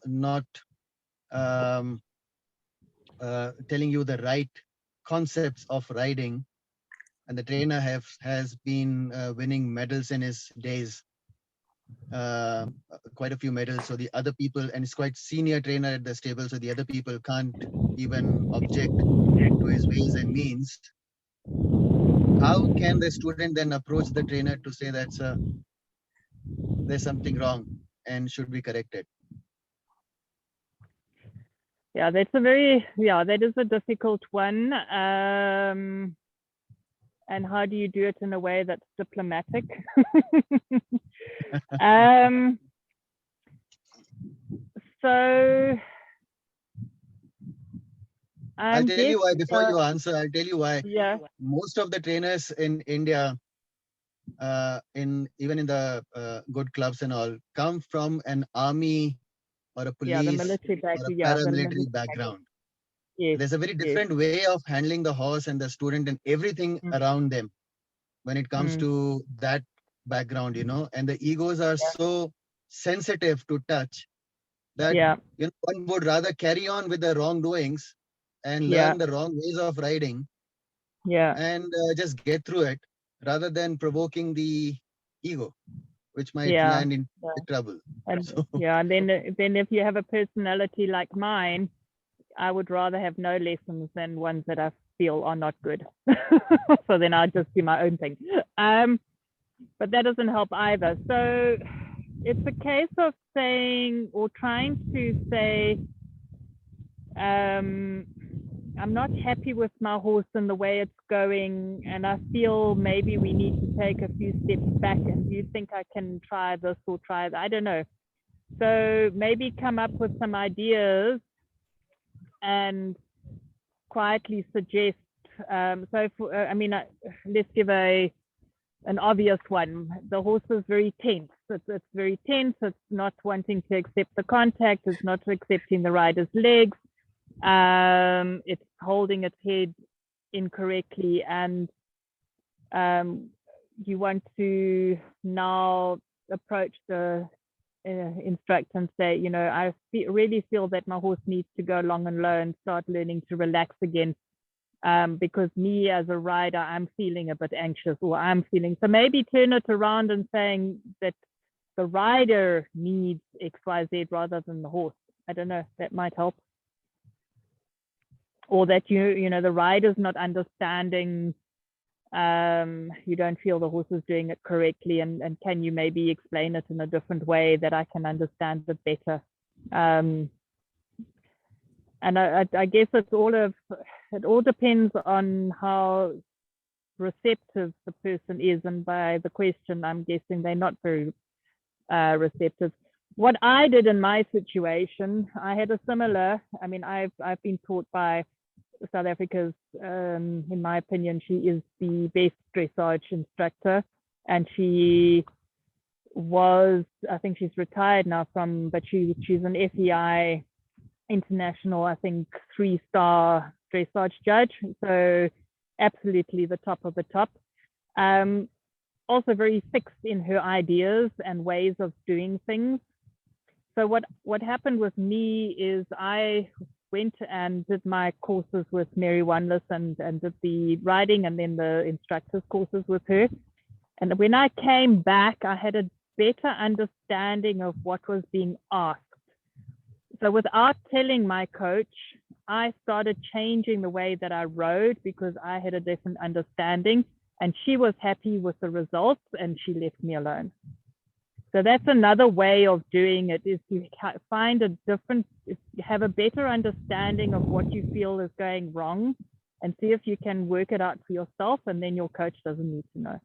not telling you the right concepts of riding, and the trainer has been winning medals in his days, quite a few medals. So the other people, and it's quite senior trainer at the stable, so the other people can't even object to his ways and means. How can the student then approach the trainer to say that there's something wrong and should be corrected? Yeah, that is a difficult one. And how do you do it in a way that's diplomatic? So I'll tell you why. Before you answer, I'll tell you why. Yeah. Most of the trainers in India, even in the good clubs and all, come from an army or a police the military or a paramilitary background. Yes, there's a very different way of handling the horse and the student and everything around them when it comes to that background, and the egos are so sensitive to touch that one would rather carry on with the wrongdoings and learn the wrong ways of riding and just get through it rather than provoking the ego, which might land in trouble. And, and then if you have a personality like mine, I would rather have no lessons than ones that I feel are not good. So then I'll just do my own thing. But that doesn't help either. So it's a case of saying or trying to say, I'm not happy with my horse and the way it's going, and I feel maybe we need to take a few steps back, and do you think I can try this or try that? I don't know. So maybe come up with some ideas and quietly suggest. Let's give an obvious one. The horse is very tense. It's very tense. It's not wanting to accept the contact. It's not accepting the rider's legs. It's holding its head incorrectly, and you want to now approach the instructor and say, I really feel that my horse needs to go long and low and start learning to relax again, because me as a rider, I'm feeling a bit anxious, or so maybe turn it around and saying that the rider needs XYZ rather than the horse. I don't know, that might help. Or that the rider's not understanding, you don't feel the horse is doing it correctly, and can you maybe explain it in a different way that I can understand it better. And I guess it all depends on how receptive the person is, and by the question I'm guessing they're not very receptive. What I did in my situation, I had a similar, I've been taught by South Africa's, in my opinion, she is the best dressage instructor, and she was, I think she's retired now but she's an FEI international, I think 3-star dressage judge, so absolutely the top of the top. Also very fixed in her ideas and ways of doing things. So what happened with me is I went and did my courses with Mary Wanless and did the riding and then the instructor's courses with her. And when I came back, I had a better understanding of what was being asked. So without telling my coach, I started changing the way that I rode because I had a different understanding, and she was happy with the results and she left me alone. So that's another way of doing it, is to find have a better understanding of what you feel is going wrong and see if you can work it out for yourself, and then your coach doesn't need to know.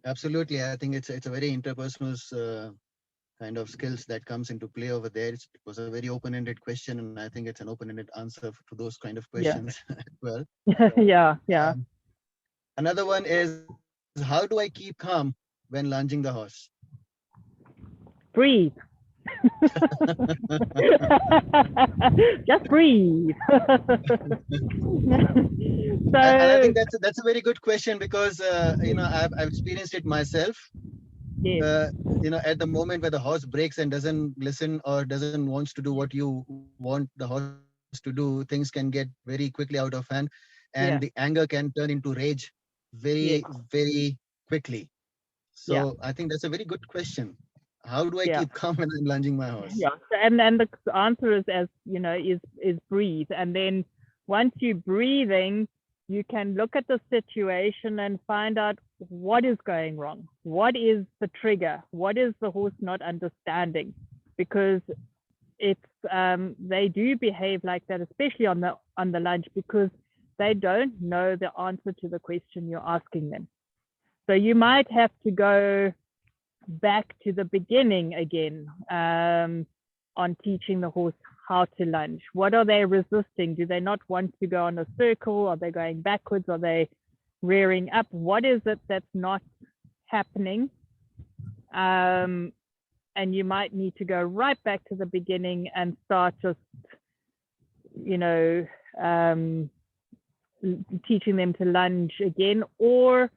Absolutely. I think it's a very interpersonal kind of skills that comes into play over there. It was a very open-ended question, and I think it's an open-ended answer to those kind of questions as well. Yeah. Another one is, how do I keep calm when lunging the horse? Breathe. Just breathe. And I think that's a very good question, because I've experienced it myself. Yes. At the moment where the horse breaks and doesn't listen or doesn't wants to do what you want the horse to do, things can get very quickly out of hand, and the anger can turn into rage very, very quickly. So I think that's a very good question. How do I keep calm when I'm lunging my horse? Yeah, and the answer is, as you know, is breathe. And then once you're breathing, you can look at the situation and find out what is going wrong. What is the trigger? What is the horse not understanding? Because it's they do behave like that, especially on the lunge, because they don't know the answer to the question you're asking them. So you might have to go back to the beginning again on teaching the horse how to lunge. What are they resisting? Do they not want to go on a circle? Are they going backwards? Are they rearing up? What is it that's not happening? And you might need to go right back to the beginning and start just, teaching them to lunge again, or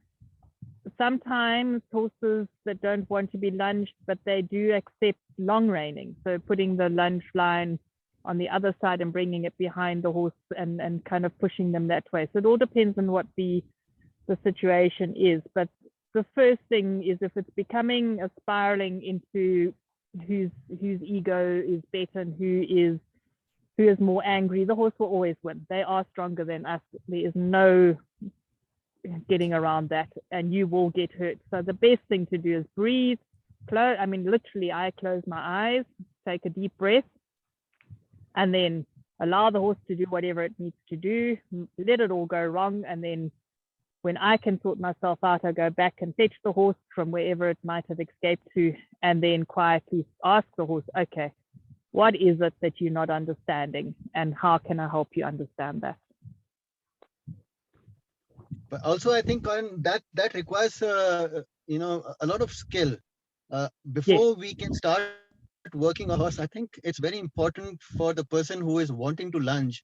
sometimes horses that don't want to be lunged, but they do accept long reining. So putting the lunge line on the other side and bringing it behind the horse and kind of pushing them that way. So it all depends on what the situation is. But the first thing is if it's becoming a spiraling into whose ego is better and who is more angry, the horse will always win. They are stronger than us. There is no getting around that, and you will get hurt. So the best thing to do is breathe, literally I close my eyes, take a deep breath, and then allow the horse to do whatever it needs to do, let it all go wrong, and then when I can sort myself out, I go back and fetch the horse from wherever it might have escaped to, and then quietly ask the horse, okay, what is it that you're not understanding, and how can I help you understand that? But also, I think that requires a lot of skill. Before we can start working on a horse, I think it's very important for the person who is wanting to lunge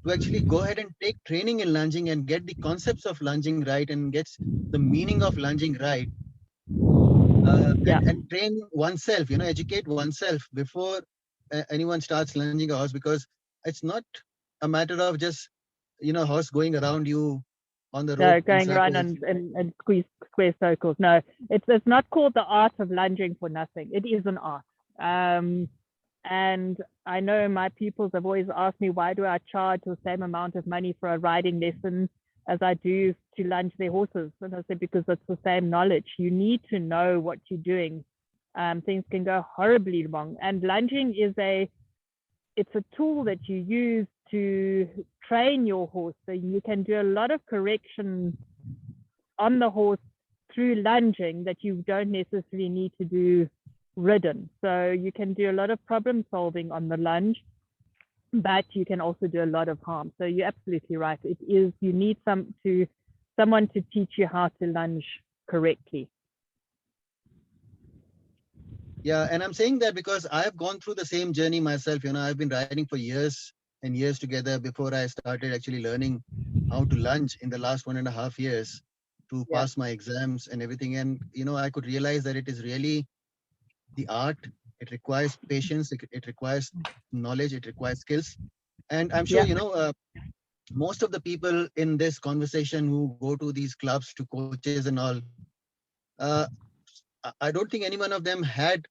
to actually go ahead and take training in lunging and get the concepts of lunging right and gets the meaning of lunging right. And train oneself, educate oneself before anyone starts lunging a horse, because it's not a matter of just, horse going around you on the road. No, going around and square circles. No, it's not called the art of lunging for nothing. It is an art. And I know my pupils have always asked me, why do I charge the same amount of money for a riding lesson as I do to lunge their horses? And I said, because it's the same knowledge. You need to know what you're doing. Things can go horribly wrong. And lunging it's a tool that you use to train your horse. So you can do a lot of correction on the horse through lunging that you don't necessarily need to do ridden. So you can do a lot of problem solving on the lunge, but you can also do a lot of harm. So you're absolutely right. You need someone to teach you how to lunge correctly. Yeah, and I'm saying that because I've gone through the same journey myself. I've been riding for years and years together before I started actually learning how to lunge in the last 1.5 years to pass my exams and everything. And, I could realize that it is really the art. It requires patience. It requires knowledge. It requires skills. And I'm sure, most of the people in this conversation who go to these clubs, to coaches and all, I don't think any one of them had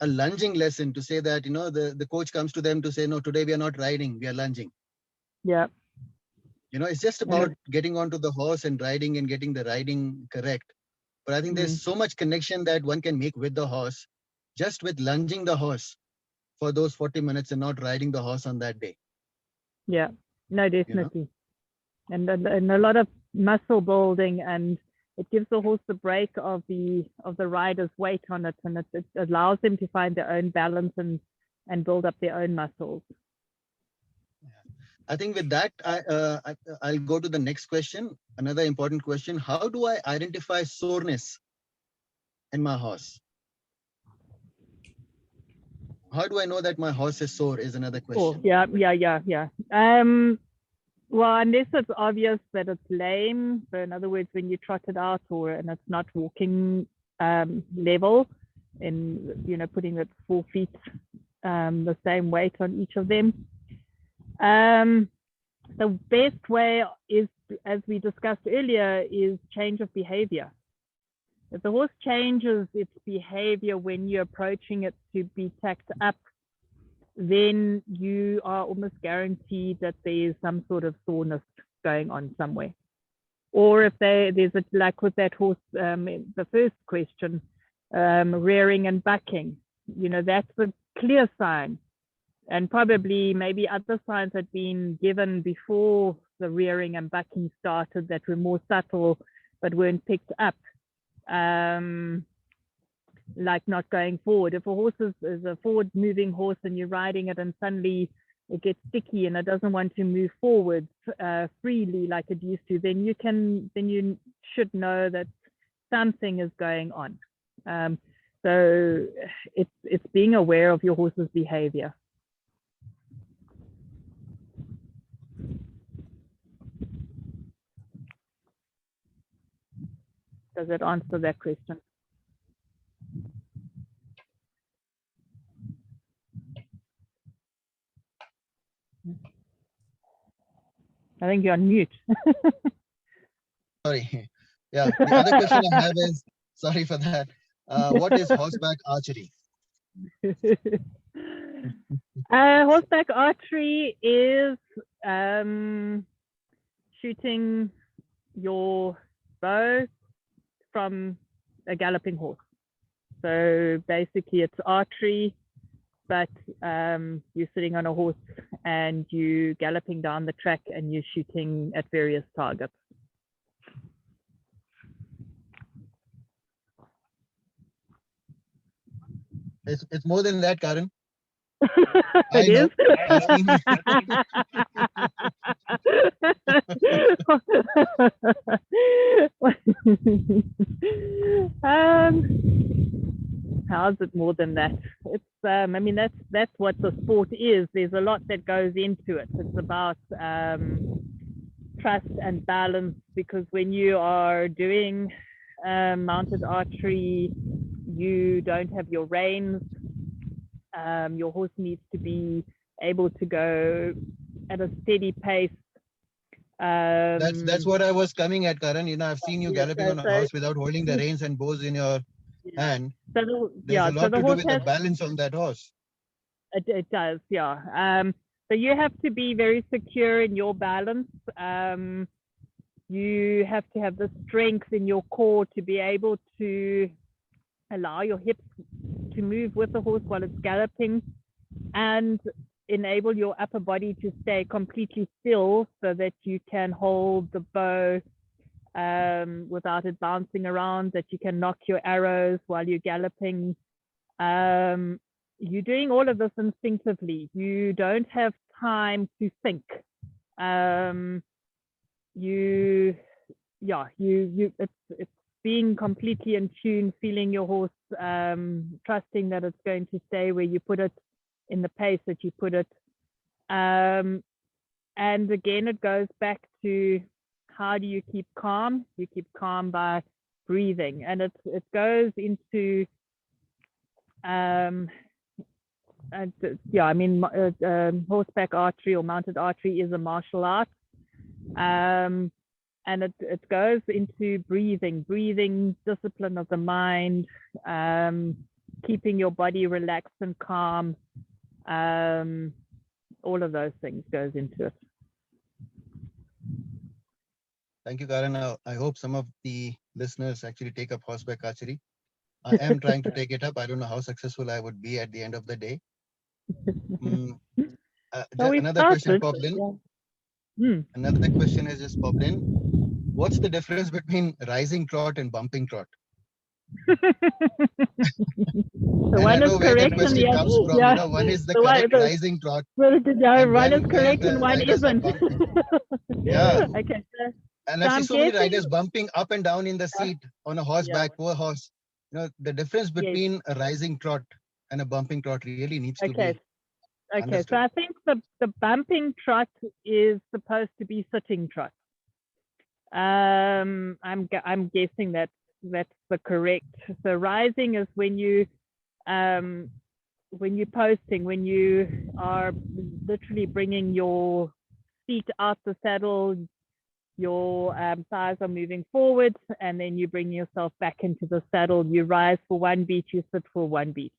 a lunging lesson to say that, the coach comes to them to say, no, today we are not riding, we are lunging. Yeah. It's just about getting onto the horse and riding and getting the riding correct. But I think there's so much connection that one can make with the horse just with lunging the horse for those 40 minutes and not riding the horse on that day. Yeah, no, definitely. And a lot of muscle building, and it gives the horse the break of the rider's weight on it, and it allows them to find their own balance and build up their own muscles. I think with that, I'll go to the next question. Another important question: how do I identify soreness in my horse? How do I know that my horse is sore is another question. Yeah. Well, unless it's obvious that it's lame. So in other words, when you trot it out and it's not walking level, in putting its 4 feet the same weight on each of them. The best way is, as we discussed earlier, is change of behavior. If the horse changes its behavior when you're approaching it to be tacked up, then you are almost guaranteed that there is some sort of soreness going on somewhere. Or if there's like with that horse, the first question, rearing and bucking, that's a clear sign. And probably maybe other signs had been given before the rearing and bucking started that were more subtle but weren't picked up. Like not going forward. If a horse is a forward moving horse and you're riding it and suddenly it gets sticky and it doesn't want to move forward freely like it used to, then you should know that something is going on. So it's being aware of your horse's behavior. Does that answer that question? I think you're on mute. Sorry. Yeah. The other question I have is, sorry for that. What is horseback archery? Horseback archery is shooting your bow from a galloping horse. So basically it's archery, but you're sitting on a horse and you galloping down the track and you're shooting at various targets. It's more than that, Karen. It is. How's it more than that? It's I mean that's what the sport is. There's a lot that goes into it. It's about trust and balance, because when you are doing mounted archery, you don't have your reins. Your horse needs to be able to go at a steady pace. That's what I was coming at, Karan. You know, I've seen you galloping on a horse without holding the reins and bows in your hand. So there's a lot to do with the balance on that horse. It does, yeah. So you have to be very secure in your balance. You have to have the strength in your core to be able to allow your hips to move with the horse while it's galloping, and enable your upper body to stay completely still so that you can hold the bow without it bouncing around, that you can nock your arrows while you're galloping. You're doing all of this instinctively. You don't have time to think. It's being completely in tune, feeling your horse, trusting that it's going to stay where you put it, in the pace that you put it. And again, it goes back to, how do you keep calm? You keep calm by breathing. And it goes into, horseback archery or mounted archery is a martial art. And it goes into breathing, discipline of the mind, keeping your body relaxed and calm. All of those things goes into it. Thank you, Karen. I hope some of the listeners actually take up horseback archery. I am trying to take it up. I don't know how successful I would be at the end of the day. Another question popped in. Another question has just popped in. What's the difference between rising trot and bumping trot? So one is correct and the other. Yeah. You know, one is the correct rising trot. One is correct and one isn't. Yeah. Okay. And I see so many riders bumping up and down in the seat on a horseback, poor horse. You know, the difference between a rising trot and a bumping trot really needs to be understood. So I think the bumping trot is supposed to be sitting trot. I'm guessing that's the correct. So rising is when you're posting, when you are literally bringing your feet out the saddle, your thighs are moving forward, and then you bring yourself back into the saddle. You rise for one beat, you sit for one beat.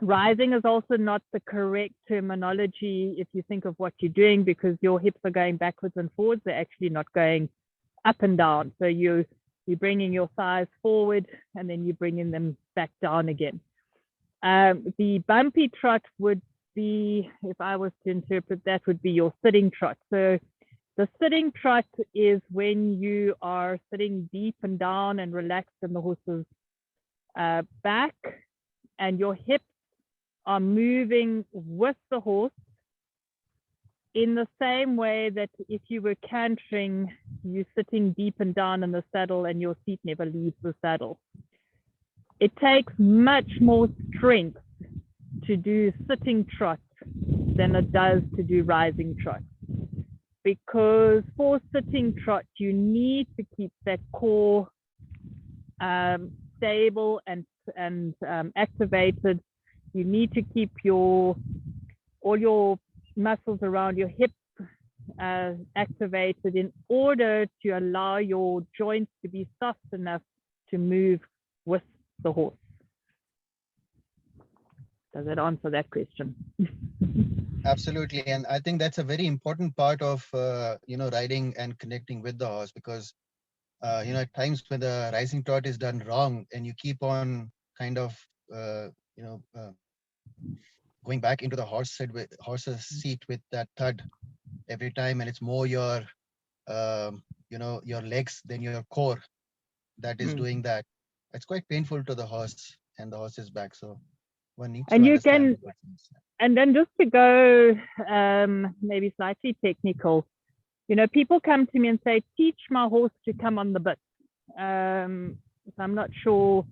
Rising is also not the correct terminology if you think of what you're doing, because your hips are going backwards and forwards. They're actually not going up and down. So you're bringing your thighs forward and then you're bringing them back down again. The bumpy trot would be, if I was to interpret that, would be your sitting trot. So the sitting trot is when you are sitting deep and down and relaxed in the horse's back, and your hips are moving with the horse in the same way that if you were cantering, you're sitting deep and down in the saddle and your seat never leaves the saddle. It takes much more strength to do sitting trot than it does to do rising trot. because for sitting trot, you need to keep that core stable and activated. You need to keep all your muscles around your hip activated in order to allow your joints to be soft enough to move with the horse. Does that answer that question? Absolutely, and I think that's a very important part of riding and connecting with the horse, because at times when the rising trot is done wrong and you keep on kind of going back into the horse's seat with that thud every time, and it's more your your legs than your core that is doing that. It's quite painful to the horse and the horse's back. So one needs to understand. And then just to go maybe slightly technical, people come to me and say, teach my horse to come on the bit. So I'm not sure,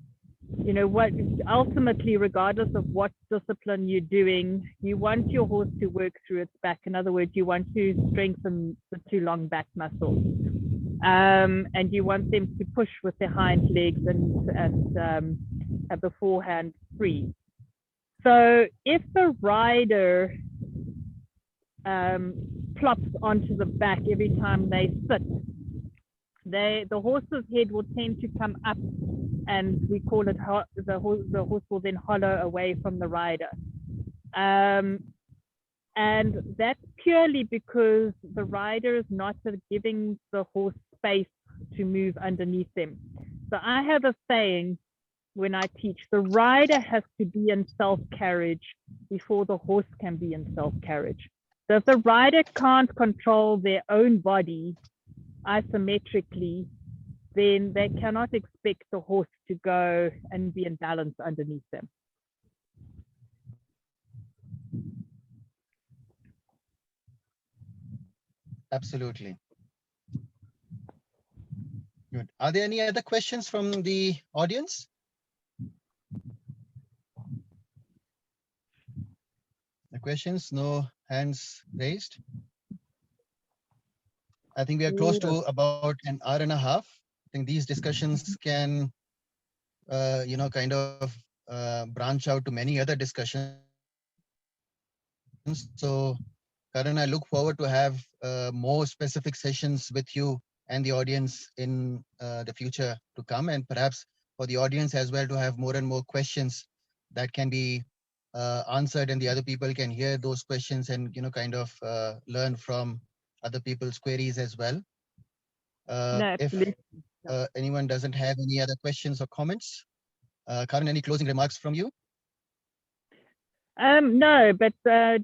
what ultimately, regardless of what discipline you're doing, you want your horse to work through its back. In other words, you want to strengthen the two long back muscles. And you want them to push with their hind legs and have the forehand free. So if the rider plops onto the back every time they sit, the horse's head will tend to come up, and we call it the horse will then hollow away from the rider. And that's purely because the rider is not giving the horse space to move underneath them. So I have a saying when I teach, the rider has to be in self-carriage before the horse can be in self-carriage. So if the rider can't control their own body isometrically, then they cannot expect the horse to go and be in balance underneath them. Absolutely. Good. Are there any other questions from the audience? The questions, no hands raised. I think we are close to about an hour and a half. I think these discussions can, kind of branch out to many other discussions. So, Karan, I look forward to have more specific sessions with you and the audience in the future to come, and perhaps for the audience as well to have more and more questions that can be answered, and the other people can hear those questions and kind of learn from other people's queries as well. If anyone doesn't have any other questions or comments, Karan, any closing remarks from you? No, but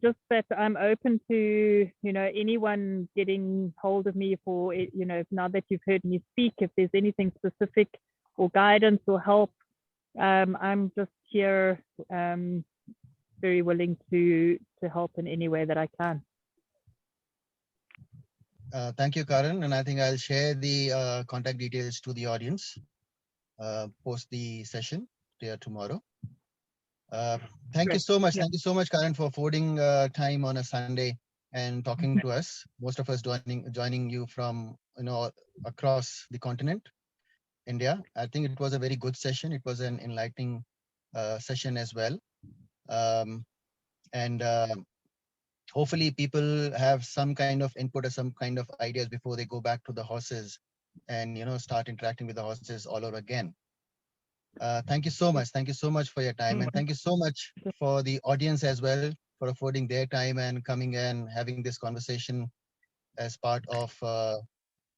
just that I'm open to, anyone getting hold of me for, now that you've heard me speak, if there's anything specific or guidance or help, I'm just here, very willing to help in any way that I can. Thank you, Karan. And I think I'll share the contact details to the audience post the session here tomorrow. Thank you so much. Thank you so much, Karan, for affording time on a Sunday and talking to us. Most of us joining you from across the continent, India. I think it was a very good session. It was an enlightening session as well, and hopefully people have some kind of input or some kind of ideas before they go back to the horses and start interacting with the horses all over again. Thank you so much. Thank you so much for your time. And thank you so much for the audience as well for affording their time and coming and having this conversation as part of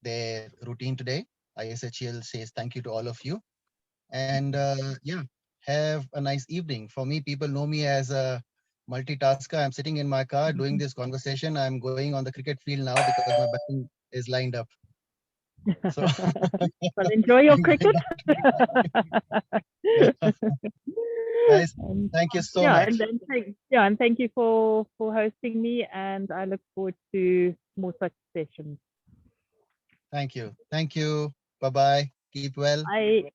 their routine today. ISHEL says thank you to all of you. And yeah, have a nice evening. For me, people know me as a multitasker. I'm sitting in my car doing this conversation. I'm going on the cricket field now because my batting is lined up. So well, enjoy your cricket. Guys, thank you so much. And thank you for hosting me, and I look forward to more such sessions. Thank you. Thank you. Bye-bye. Keep well. Bye.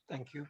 Thank you.